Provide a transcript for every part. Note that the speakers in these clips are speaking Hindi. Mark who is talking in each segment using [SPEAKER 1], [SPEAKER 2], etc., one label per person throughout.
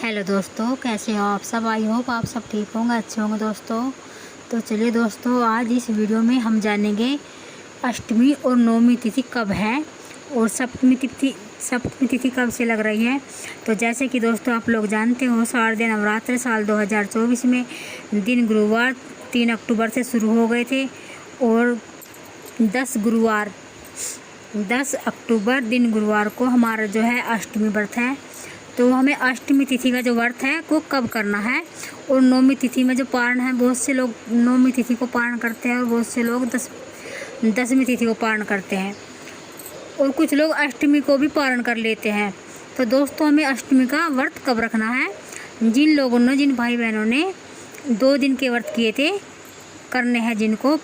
[SPEAKER 1] हेलो दोस्तों, कैसे हो आप सब। आई होप आप सब ठीक होंगे, अच्छे होंगे दोस्तों। तो चलिए दोस्तों, आज इस वीडियो में हम जानेंगे अष्टमी और नवमी तिथि कब है और सप्तमी तिथि कब से लग रही है। तो जैसे कि दोस्तों आप लोग जानते हो, शारदीय नवरात्र साल 2024 में दिन गुरुवार 3 अक्टूबर से शुरू हो गए थे और 10 अक्टूबर दिन गुरुवार को हमारा जो है अष्टमी व्रत है। तो हमें अष्टमी तिथि का जो व्रत है वो कब करना है, और नवमी तिथि में जो पारण है, बहुत से लोग नवमी तिथि को पारण करते हैं और बहुत से लोग दसवीं तिथि को पारण करते हैं और कुछ लोग अष्टमी को भी पारण कर लेते हैं। तो दोस्तों हमें अष्टमी का व्रत कब रखना है। जिन भाई बहनों ने 2 दिन के व्रत किए थे करने हैं जिनको,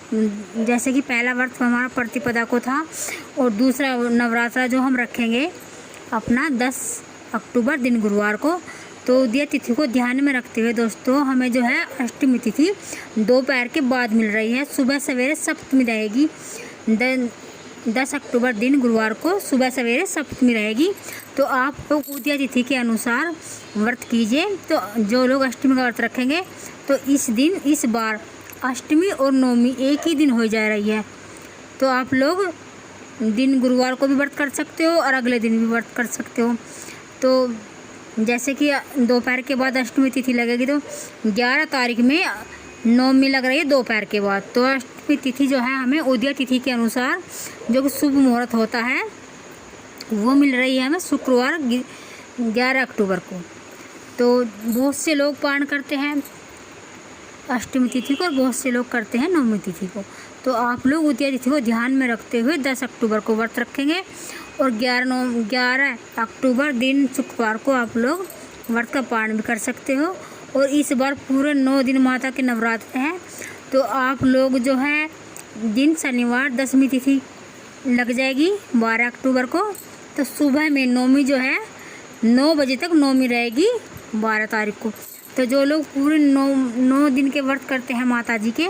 [SPEAKER 1] जैसे कि पहला व्रत हमारा प्रतिपदा को था और दूसरा नवरात्रा जो हम रखेंगे अपना 10 अक्टूबर दिन गुरुवार को। तो उदय तिथि को ध्यान में रखते हुए दोस्तों हमें जो है अष्टमी तिथि दोपहर के बाद मिल रही है। सुबह सवेरे सप्तमी रहेगी। 10 अक्टूबर दिन गुरुवार को सुबह सवेरे सप्तमी रहेगी। तो आप लोग उदय तिथि के अनुसार व्रत कीजिए। तो जो लोग अष्टमी का व्रत रखेंगे तो इस बार अष्टमी और नवमी एक ही दिन हो जा रही है। तो आप लोग दिन गुरुवार को भी व्रत कर सकते हो और अगले दिन भी व्रत कर सकते हो। तो जैसे कि दोपहर के बाद अष्टमी तिथि लगेगी, तो 11 तारीख में नवमी लग रही है दोपहर के बाद। तो अष्टमी तिथि जो है हमें उदय तिथि के अनुसार जो कि शुभ मुहूर्त होता है वो मिल रही है हमें शुक्रवार 11 अक्टूबर को। तो बहुत से लोग पारण करते हैं अष्टमी तिथि को और बहुत से लोग करते हैं नवमी तिथि को। तो आप लोग उदय तिथि को ध्यान में रखते हुए 10 अक्टूबर को व्रत रखेंगे और 11 अक्टूबर दिन शुक्रवार को आप लोग व्रत का पारण भी कर सकते हो। और इस बार पूरे 9 दिन माता के नवरात्र हैं। तो आप लोग जो है दिन शनिवार दसवीं तिथि लग जाएगी 12 अक्टूबर को। तो सुबह में नवमी जो है 9 बजे तक नवमी रहेगी 12 तारीख को। तो जो लोग पूरे 9 दिन के व्रत करते हैं माता जी के,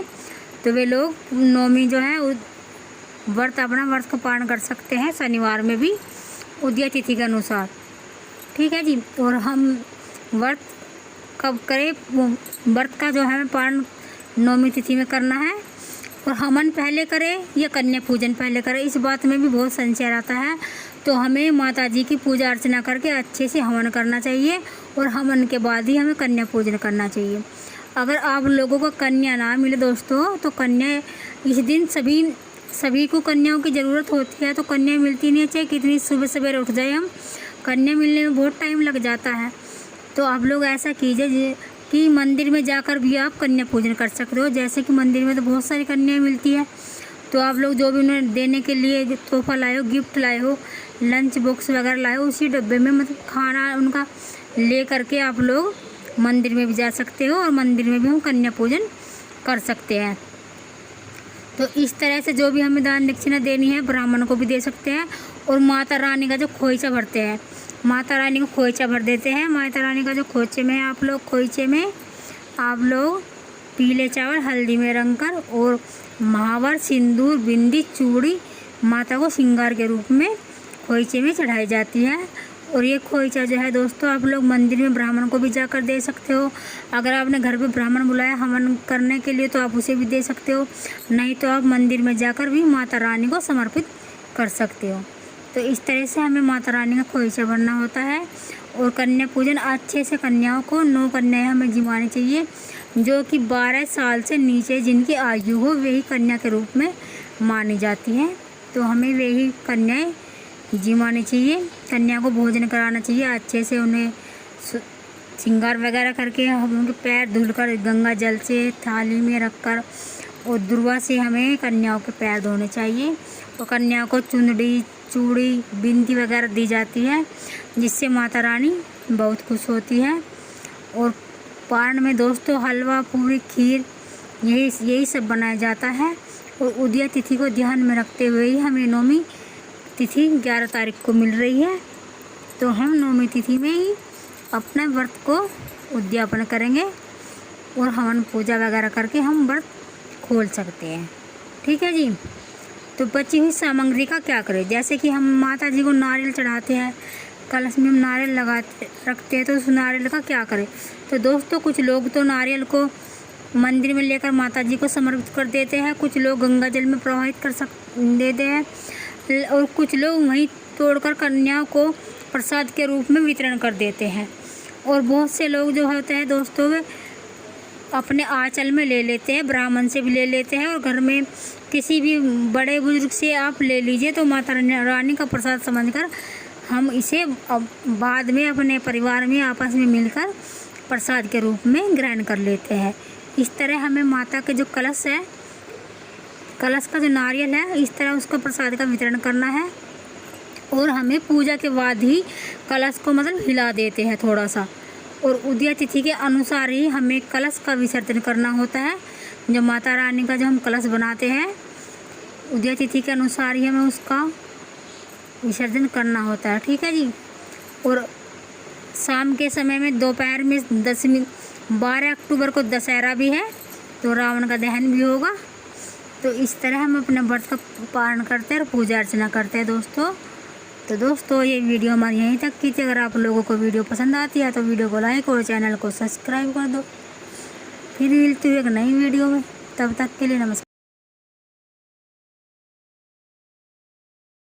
[SPEAKER 1] तो वे लोग नवमी जो है अपना व्रत का पारण कर सकते हैं शनिवार में भी उदय तिथि के अनुसार। ठीक है जी। और हम व्रत कब करें, व्रत का जो है पारण नवमी तिथि में करना है। और हवन पहले करें या कन्या पूजन पहले करें, इस बात में भी बहुत संशय रहता है। तो हमें माता जी की पूजा अर्चना करके अच्छे से हवन करना चाहिए और हवन के बाद ही हमें कन्या पूजन करना चाहिए। अगर आप लोगों को कन्या ना मिले दोस्तों, तो कन्या इस दिन सभी को कन्याओं की ज़रूरत होती है। तो कन्या मिलती नहीं है, चाहे कितनी सुबह सवेरे उठ जाए हम, कन्या मिलने में बहुत टाइम लग जाता है। तो आप लोग ऐसा कीजिए कि मंदिर में जाकर भी आप कन्या पूजन कर सकते हो। जैसे कि मंदिर में तो बहुत सारी कन्याएं मिलती है। तो आप लोग जो भी उन्हें देने के लिए तोहफा लाए हो, गिफ्ट लाए हो, लंच बॉक्स वगैरह लाए हो, उसी डब्बे में मतलब खाना उनका ले करके आप लोग मंदिर में भी जा सकते हो और मंदिर में भी हम कन्या पूजन कर सकते हैं। तो इस तरह से जो भी हमें दान दक्षिणा देनी है ब्राह्मण को भी दे सकते हैं। और माता रानी का जो खोइचा भरते हैं, माता रानी को खोइचा भर देते हैं। माता रानी का जो खोइचे में आप लोग पीले चावल हल्दी में रंग कर और महावर, सिंदूर, बिंदी, चूड़ी माता को श्रृंगार के रूप में खोइचे में चढ़ाई जाती है। और ये खोइचा जो है दोस्तों आप लोग मंदिर में ब्राह्मण को भी जाकर दे सकते हो। अगर आपने घर पे ब्राह्मण बुलाया हवन करने के लिए तो आप उसे भी दे सकते हो, नहीं तो आप मंदिर में जाकर भी माता रानी को समर्पित कर सकते हो। तो इस तरह से हमें माता रानी का खोइचा भरना होता है। और कन्या पूजन अच्छे से कन्याओं को 9 कन्याएँ हमें जिमानी चाहिए, जो कि 12 साल से नीचे जिनकी आयु हो वही कन्या के रूप में मानी जाती हैं। तो हमें वही कन्याएँ जिमानी चाहिए। कन्या को भोजन कराना चाहिए अच्छे से, उन्हें श्रृंगार वगैरह करके हम उनके पैर धुलकर गंगा जल से थाली में रखकर और दुर्वा से हमें कन्याओं के पैर धोने चाहिए। और कन्याओं को चुंदड़ी, चूड़ी, बिंदी वगैरह दी जाती है, जिससे माता रानी बहुत खुश होती है। और पारण में दोस्तों हलवा, पूरी, खीर यही सब बनाया जाता है। और उदय तिथि को ध्यान में रखते हुए ही हमें नवमी तिथि 11 तारीख को मिल रही है। तो हम नवमी तिथि में ही अपने व्रत को उद्यापन करेंगे और हवन पूजा वगैरह करके हम व्रत खोल सकते हैं। ठीक है जी। तो बची हुई सामग्री का क्या करें, जैसे कि हम माता जी को नारियल चढ़ाते हैं, कलश में हम नारियल लगाते रखते हैं, तो उस नारियल का क्या करें। तो दोस्तों कुछ लोग तो नारियल को मंदिर में लेकर माता जी को समर्पित कर देते हैं, कुछ लोग गंगा जल में प्रवाहित देते हैं, और कुछ लोग वहीं तोड़कर कन्याओं को प्रसाद के रूप में वितरण कर देते हैं। और बहुत से लोग जो होते हैं दोस्तों वे अपने आंचल में ले लेते हैं, ब्राह्मण से भी ले लेते हैं, और घर में किसी भी बड़े बुजुर्ग से आप ले लीजिए। तो माता रानी का प्रसाद समझकर हम इसे बाद में अपने परिवार में आपस में मिलकर प्रसाद के रूप में ग्रहण कर लेते हैं। इस तरह हमें माता के जो कलश है, कलश का जो नारियल है, इस तरह उसका प्रसाद का वितरण करना है। और हमें पूजा के बाद ही कलश को मतलब हिला देते हैं थोड़ा सा, और उदय तिथि के अनुसार ही हमें कलश का विसर्जन करना होता है। जो माता रानी का जो हम कलश बनाते हैं, उदय तिथि के अनुसार ही हमें उसका विसर्जन करना होता है, ठीक है जी। और शाम के समय में दोपहर में 12 अक्टूबर को दशहरा भी है, तो रावण का दहन भी होगा। तो इस तरह हम अपने व्रत का पालन करते हैं और पूजा अर्चना करते हैं दोस्तों। तो दोस्तों ये वीडियो हमारी यहीं तक की थी। अगर आप लोगों को वीडियो पसंद आती है तो वीडियो को लाइक और चैनल को सब्सक्राइब कर दो। फिर मिलती हूँ एक नई वीडियो में, तब तक के लिए नमस्कार।